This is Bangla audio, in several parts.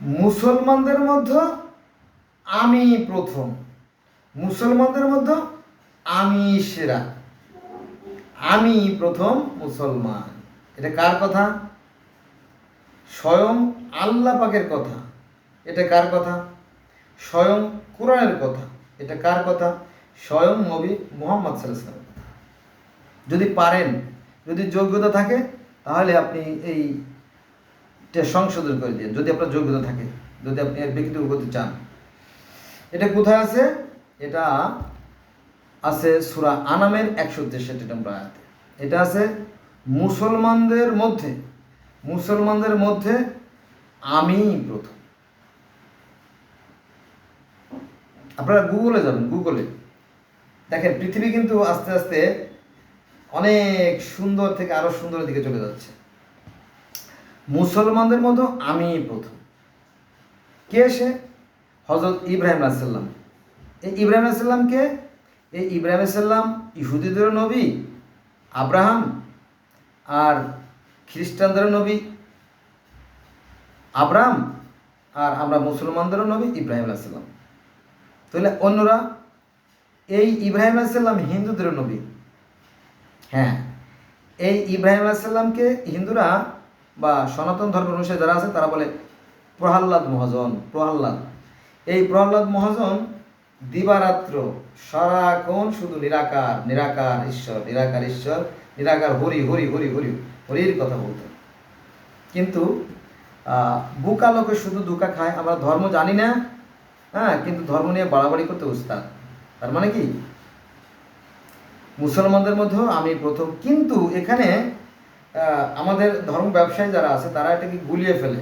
মুসলমানদের মধ্যে আমি প্রথম, মুসলমানদের মধ্যে আমি সেরা, আমি প্রথম মুসলমান। এটা কার কথা? স্বয়ং আল্লাহ পাকের কথা। এটা কার কথা? স্বয়ং কোরআনের কথা। এটা কার কথা? স্বয়ং নবী মুহাম্মদ সাল্লাল্লাহু আলাইহি ওয়াসাল্লামের কথা। যদি পারেন, যদি যোগ্যতা থাকে, তাহলে আপনি এইটা সংশোধন করে দিন। যদি আপনার যোগ্যতা থাকে, যদি আপনি এর ব্যক্তিগত করতে চান। এটা কোথায় আছে? এটা আছে সূরা আনামের 163 নম্বর আয়াতে। এটা আছে মুসলমানদের মধ্যে আমি প্রথম। আপনারা গুগলে যাবেন, গুগলে দেখেন পৃথিবী কিন্তু আস্তে আস্তে অনেক সুন্দর থেকে আরো সুন্দরের দিকে চলে যাচ্ছে। মুসলমানদের মধ্যে আমি প্রথম। কে সে? হযরত ইব্রাহিম আলাইহিস সালাম। এই ইব্রাহিম আলাইহিস সালাম কে? এই ইব্রাহিম আলাইহিস সালাম ইহুদিদের নবী আব্রাহাম, আর খ্রিস্টানদের নবী আব্রাহাম, আর আমরা মুসলমানদেরও নবী ইব্রাহিম আলাইহিস সালাম। তাহলে অন্যরা? এই ইব্রাহিম আলাইহিস সালাম হিন্দুদের নবী। হ্যাঁ, এই ইব্রাহিম আলাইহিস সালামকে হিন্দুরা বা সনাতন ধর্ম অনুসারী যারা আছে তারা বলে প্রহ্লাদ মহাজন। প্রহ্লাদ, এই প্রহ্লাদ মহাজন দিবারাত্র সারাক্ষণ শুধু নিরাকার নিরাকার ঈশ্বর, নিরাকার ঈশ্বর, নিরাকার হরি হরি হরি হরি হরির কথা বলতেন। কিন্তু বুকা লোকে শুধু দুকা খায়। আমরা ধর্ম জানি না, হ্যাঁ, কিন্তু ধর্ম নিয়ে বাড়াবাড়ি করতে উস্তাদ। তার মানে কি? মুসলমানদের মধ্যেও আমি প্রথম। কিন্তু এখানে আমাদের ধর্ম ব্যবসায়ী যারা আছে তারা এটাকে গুলিয়ে ফেলে,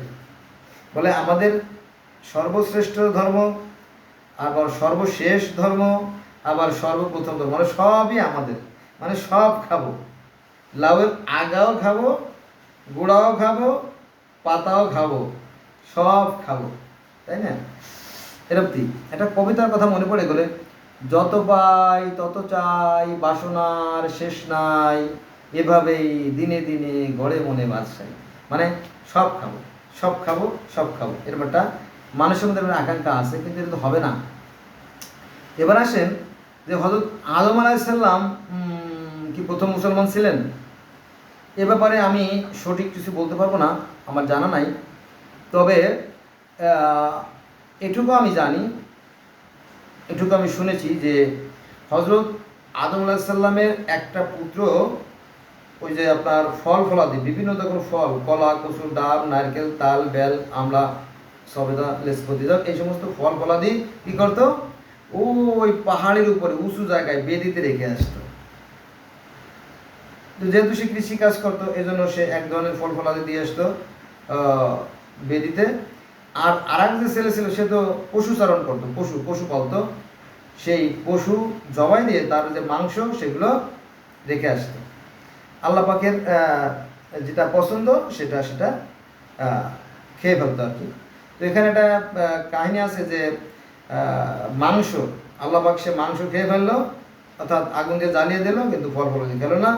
বলে আমাদের সর্বশ্রেষ্ঠ ধর্ম, আবার সর্বশেষ ধর্ম, আবার সর্বপ্রথম ধর্ম, মানে সবই আমাদের, মানে সব খাবো, লাউয়ের আগাও খাবো, গোড়াও খাবো, পাতাও খাবো, সব খাবো, তাই না? এরকম একটা কবিতার কথা মনে পড়ে গেলে, যত পাই তত চাই, বাসনার শেষ নাই, এভাবেই দিনে দিনে গড়ে মনে বাদশাই। মানে সব খাবো, সব খাবো, সব খাবো, এরকম একটা মানুষের মধ্যে আকাঙ্ক্ষা আছে, কিন্তু এটা তো হবে না। এবার আসেন যে হযরত আদম আলাইহিস সালাম কি প্রথম মুসলমান ছিলেন? এ ব্যাপারে আমি সঠিক কিছু বলতে পারবো না, আমার জানা নাই। তবে এটুকু আমি জানি, এটুকু আমি শুনেছি যে হযরত আদম আলাইহিস সালামের একটা পুত্র, ওই যে আপনার ফল ফলাদি, বিভিন্ন রকম ফল, কলা, কচু, ডাব, নারকেল, তাল, বেল, আমলা, সবেদা, লেসপতি, এই সমস্ত ফল ফলাদি কি করতো? ওই পাহাড়ের উপরে উঁচু জায়গায় বেদিতে রেখে আসতো। তো যেহেতু সে কৃষি কাজ করতো, এই জন্য সে এক ধরনের ফল ফলাদি দিয়ে আসতো বেদিতে। আর আরেক যে ছেলে ছিল সে তো পশুচারণ করতো, পশু পালতো, সেই পশু জবাই দিয়ে তার যে মাংস সেগুলো রেখে আসতো। আল্লাহ পাকের যেটা পছন্দ সেটা খেয়ে ফেলতো আর কি। তো এখানে একটা কাহিনী আছে যে মাংস, আল্লাহ পাক সে মাংস খেয়ে ফেললো, অর্থাৎ আগুন দিয়ে জ্বালিয়ে দিল, কিন্তু ফল ফলাদি খেল না।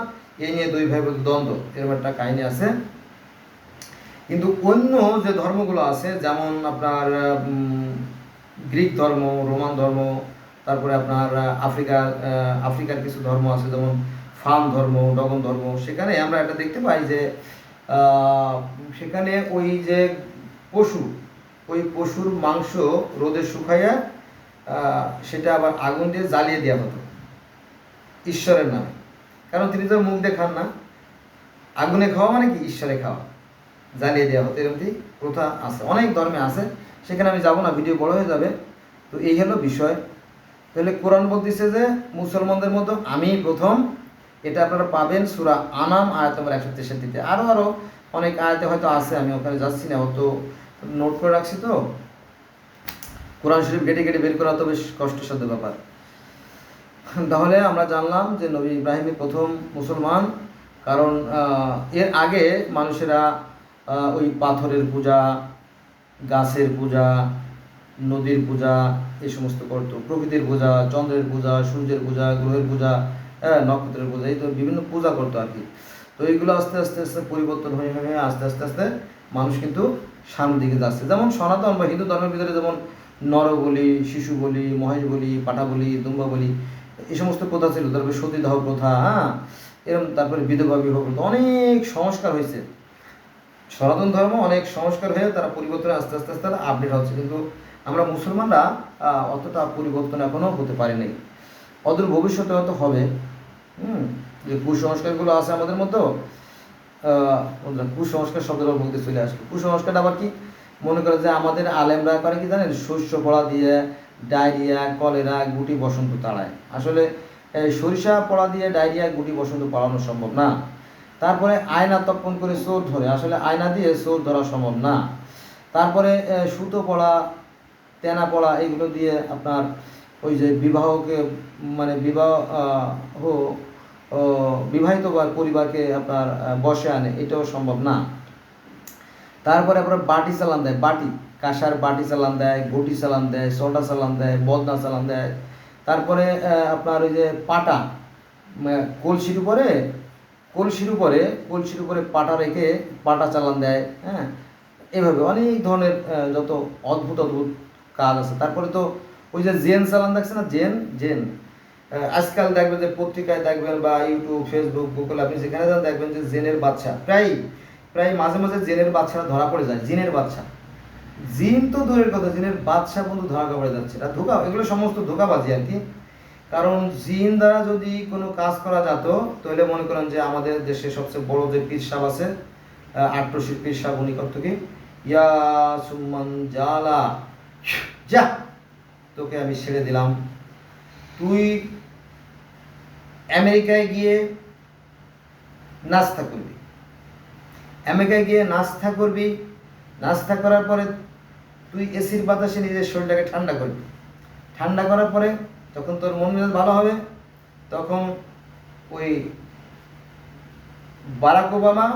এই নিয়ে দুই ভাই দ্বন্দ্ব, এরকম একটা কাহিনী আছে। কিন্তু অন্য যে ধর্মগুলো আছে, যেমন আপনার গ্রিক ধর্ম, রোমান ধর্ম, তারপরে আপনার আফ্রিকার কিছু ধর্ম আছে, যেমন ফান ধর্ম, ডগন ধর্ম, সেখানে আমরা এটা দেখতে পাই যে সেখানে ওই যে ওই পশুর মাংস রোদে শুকাইয়া সেটা আবার আগুন দিয়ে জ্বালিয়ে দেওয়া হতো ঈশ্বরের নামে। কারণ তিনি তো মুখ দিয়ে খান না, আগুনে খাওয়া মানে কি ঈশ্বরে খাওয়া, জ্বালিয়ে দেওয়া হতো। এরকম প্রথা আছে, অনেক ধর্মে আছে, সেখানে আমি যাব না, ভিডিও বড় হয়ে যাবে। তো এই হলো বিষয়। তাহলে কোরআন বলতেছে যে মুসলমানদের মধ্যে আমি প্রথম। এটা আপনারা পাবেন সূরা আনাম আয়াত নম্বর 163-তে। আরও অনেক আয়াতে হয়তো আছে, আমি ওখানে যাচ্ছি না, অত নোট করে রাখছি। তো কোরআন শরীফ ঘেটে ঘেটে বের করা তো বেশ কষ্টসাধ্য ব্যাপার। তাহলে আমরা জানলাম যে নবী ইব্রাহিমই প্রথম মুসলমান, কারণ এর আগে মানুষেরা ওই পাথরের পূজা, গাছের পূজা, নদীর পূজা, এই সমস্ত করতো, প্রকৃতির পূজা, চন্দ্রের পূজা, সূর্যের পূজা, গ্রহের পূজা, নক্ষত্রের পূজা, এই তো বিভিন্ন পূজা করতো আর কি। তো এইগুলো আস্তে আস্তে আস্তে পরিবর্তন হয়ে আস্তে আস্তে মানুষ কিন্তু সামনের দিকে যাচ্ছে। যেমন সনাতন বা হিন্দু ধর্মের ভিতরে যেমন নর বলি, শিশু বলি, মহেশ বলি, পাঠা বলি, দুম্বা বলি, এই সমস্ত প্রথা ছিল। তারপরে সতীদাহ প্রথা, হ্যাঁ, এরকম, তারপরে বিধবা বিবাহ প্রথা, অনেক সংস্কার হয়েছে। সনাতন ধর্ম অনেক সংস্কার হয়ে তারা পরিবর্তনে আস্তে আস্তে আস্তে আপডেট হচ্ছে, কিন্তু আমরা মুসলমানরা অতটা পরিবর্তন এখনও হতে পারি নাই। অদূর ভবিষ্যতে হয়তো হবে। যে কুসংস্কারগুলো আছে আমাদের মতো, কুসংস্কার শব্দটা বলতে চলে আসলো। কুসংস্কারটা আবার কি, মনে করে যে আমাদের আলেমরা করে কি জানেন, শস্য পড়া দিয়ে ডায়রিয়া, কলেরা, গুটি বসন্ত তাড়ায়। আসলে সরিষা পড়া দিয়ে ডায়রিয়া, গুটি বসন্ত পাড়ানো সম্ভব না। তারপরে আয়না তর্পণ করে চোর ধরে, আসলে আয়না দিয়ে চোর ধরা সম্ভব না। তারপরে সুতো পড়া, তেনা পড়া, এইগুলো দিয়ে আপনার ওই যে বিবাহকে, মানে বিবাহিত পরিবারকে আপনার বসে আনে, এটাও সম্ভব না। তারপরে আপনার বাটি চালান দেয়, বাটি কাঁসার বাটি চালান দেয়, ঘটি চালান দেয়, সোটা চালান দেয়, বদনা চালান দেয়। তারপরে আপনার ওই যে পাটা, কলসির উপরে পাটা রেখে পাটা চালান দেয়, হ্যাঁ, এভাবে অনেক ধরনের যত অদ্ভুত কাজ আছে। তারপরে তো ওই যে জেন চালান দেখছে না, জেন আজকাল দেখবেন যে পত্রিকায় দেখবেন বা ইউটিউব, ফেসবুক, গুগল, আপনি যেখানে যান দেখবেন যে জেনের বাচ্চা, প্রায় মাঝে মাঝে জেনের বাচ্চারা ধরা পড়ে যায়। জিনের বাচ্চা, জিন তো দূরের কথা, জিনের বাচ্চা বন্ধু ধরা পড়ে যাচ্ছে। এটা ধোকা, এগুলো সমস্ত ধোকাবাজি আর কি। কারণ জিন দ্বারা যদি কোনো কাজ করা যেত, তাহলে মনে করেন যে আমাদের দেশে সবচেয়ে বড় যে পীর সাহেব আছে, আট্রসির পীর সাহেব, উনি করতো কি, ইয়া সুমান জালা, যা তোকে আমি ছেড়ে দিলাম, তুই আমেরিকায় গিয়ে নাস্তা করবি, নাস্তা করার পরে তুই এসির বাতাসে নিজের শরীরটাকে ঠান্ডা করার পরে যখন তোর মন মেজাজ ভালো হবে, তখন ওই Barack Obama,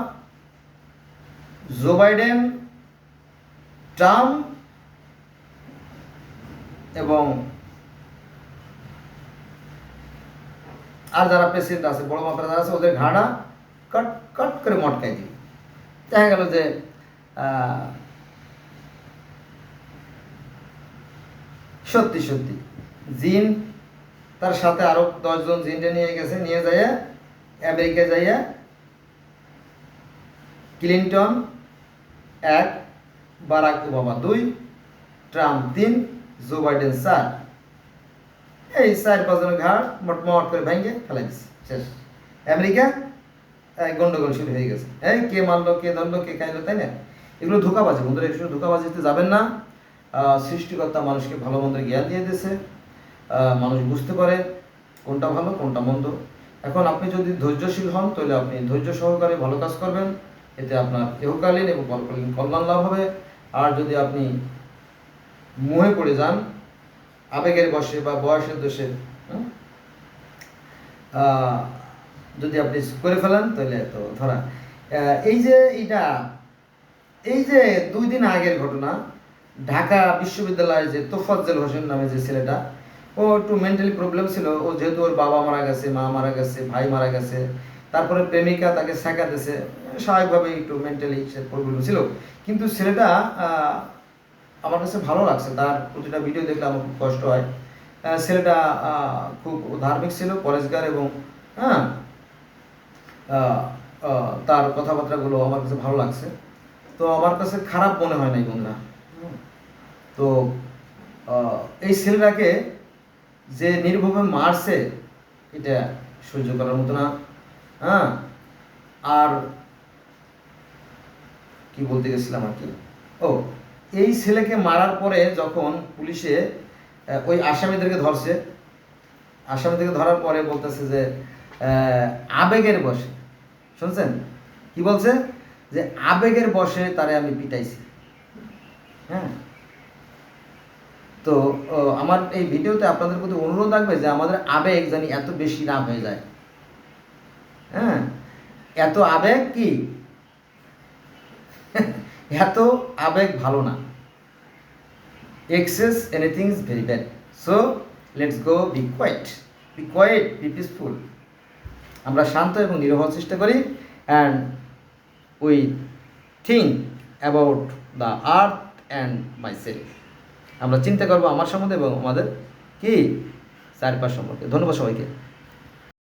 Joe Biden, Trump এবং আর যারা প্রেসিডেন্ট আছে, বড় মাত্রা যারা আছে, ওদের ঘাড়া কট কট করে মটকাই দিই। দেখা গেল যে সত্যি জিন তার সাথে আরো 10 জন জিনটা নিয়ে যাইয়া আমেরিকায় যাইয়া, Clinton 1, Barack Obama 2, Trump 3, Joe Biden 4, এই 4-5 জনের ঘাড় মট করে ভেঙে ফেলাই দিচ্ছে, শেষ। আমেরিকা গন্ডগোল শুরু হয়ে গেছে। কে মারলো, কে ধরলো, কে খাইলো, তাই না? এগুলো ধোকাবাজি বন্ধুরা, এগুলো ধোকাবাজিতে যাবেন না। সৃষ্টিকর্তা মানুষকে ভালো মন্দের জ্ঞান দিয়ে দিয়েছে, মানুষ বুঝতে পারে কোনটা ভালো কোনটা মন্দ। এখন আপনি যদি ধৈর্যশীল হন, তাহলে আপনি ধৈর্য সহকারে ভালো কাজ করবেন, এতে আপনার ইহকালীন এবং পরকালীন কল্যাণ লাভ হবে। আর যদি আপনি মোহে পড়ে যান, আবেগের বশে বা বয়সের দোষে যদি আপনি করে ফেলেন, তাহলে তো ধরা। এই যে 2 দিন আগের ঘটনা, ঢাকা বিশ্ববিদ্যালয়ের যে তোফাজ্জল হোসেন নামে যে ছেলেটা, ও একটু মেন্টালি প্রবলেম ছিল। ও যেহেতু ওর বাবা মারা গেছে, মা মারা গেছে, ভাই মারা গেছে, তারপরে প্রেমিকা তাকে শেখাতেছে, স্বাভাবিকভাবে একটু মেন্টালি সে প্রবলেম ছিল। কিন্তু ছেলেটা আমার কাছে ভালো লাগছে, তার প্রতিটা ভিডিও দেখলে আমার খুব কষ্ট হয়। ছেলেটা খুব ধার্মিক ছিল, পরেশগার, এবং তার কথাবার্তাগুলো আমার কাছে ভালো লাগছে। তো আমার কাছে খারাপ মনে হয় নাই বন্ধুরা। তো এই ছেলেটাকে যে নির্ভবে মারছে, এটা সহ্য করার মতো না। আর কি বলতে গেছিলাম আর কি, এই ছেলেকে মারার পরে যখন পুলিশে ওই আসামিদেরকে ধরার পরে বলতেছে যে আবেগের বশে, শুনছেন কি বলছে, যে আবেগের বশে তারে আমি পিটাইছি। তো আমার এই ভিডিওতে আপনাদের প্রতি অনুরোধ থাকবে যে আমাদের আবেগ জানি এত বেশি না হয়ে যায়। এত আবেগ কি, এত আবেগ ভালো না। Excess anything is very bad. So let's go be quiet, be peaceful. আমরা শান্ত এবং নীরব হওয়ার চেষ্টা করি, and we think about the earth and my self. আমরা চিন্তা করবো আমার সম্বন্ধে এবং আমাদের কি চারপাশ সম্পর্কে। ধন্যবাদ সবাইকে।